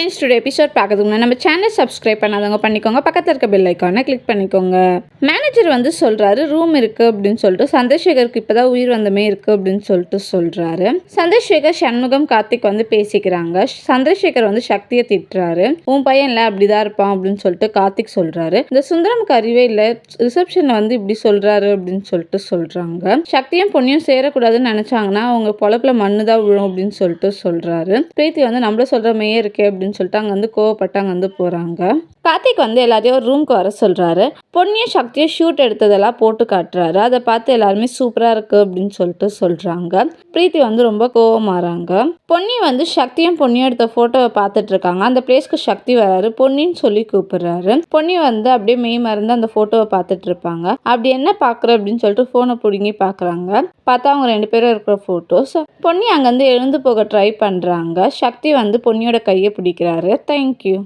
Friends, today episode பார்க்கறதுக்கு முன்னாடி நம்ம சேனலை சப்ஸ்கிரைப் பண்ணாதவங்க பண்ணிக்கோங்க. பக்கத்தில் இருக்க பெல் ஐக்கானை கிளிக் பண்ணிக்கோங்க. மேனேஜர் வந்து சொல்கிறாரு, ரூம் இருக்குது அப்படின்னு சொல்லிட்டு சந்திரசேகருக்கு இப்போ தான் உயிர் வந்தமே இருக்குது அப்படின்னு சொல்கிறாரு. சந்திரசேகர், சண்முகம், கார்த்திக் வந்து பேசிக்கிறாங்க. சந்திரசேகர் வந்து சக்தியை திட்டுறாரு. உன் பையன் இல்லை அப்படிதான் இருப்பான் அப்படின்னு சொல்லிட்டு கார்த்திக் சொல்கிறாரு. இந்த சுந்தரமுக்கு அறிவே இல்லை, ரிசப்ஷனில் வந்து இப்படி சொல்கிறாரு அப்படின்னு சொல்கிறாங்க. சக்தியும் பொண்ணையும் சேரக்கூடாதுன்னு நினச்சாங்கன்னா அவங்க பொழப்புல மண்ணு தான் விழும் அப்படின்னு சொல்கிறாரு. பிரீத்தி வந்து நம்மள சொல்கிற மையே இருக்கே அப்படின்னு சொல்லிட்டு அங்கே வந்து கோவப்பட்டு அங்கே வந்து போகிறாங்க. கார்த்திக் வந்து எல்லாத்தையும் ஒரு ரூம்க்கு வர சொல்கிறாரு. பொன்னியும் சக்தியும் ஷூட் எடுத்ததெல்லாம் போட்டு காட்டுறாரு. அதை பார்த்து எல்லாருமே சூப்பராக இருக்குது அப்படின்னு சொல்கிறாங்க. பிரீத்தி வந்து ரொம்ப கோவமாறாங்க. பொன்னி வந்து சக்தியும் பொன்னியும் எடுத்த ஃபோட்டோவை பார்த்துட்டு இருக்காங்க. அந்த பிளேஸ்க்கு சக்தி வராரு. பொன்னின்னு சொல்லி கூப்பிடுறாரு. பொன்னி வந்து அப்படியே மெய் மறந்து அந்த ஃபோட்டோவை பார்த்துட்டு இருப்பாங்க. அப்படி என்ன பார்க்குற அப்படின்னு சொல்லிட்டு ஃபோனை பிடுங்கி பார்க்குறாங்க. பார்த்தா அவங்க 2 பேரும் இருக்கிற ஃபோட்டோஸ். பொன்னி அங்கேருந்து எழுந்து போக ட்ரை பண்ணுறாங்க. சக்தி வந்து பொன்னியோட கையை பிடிக்கிறாரு. தேங்க்யூ.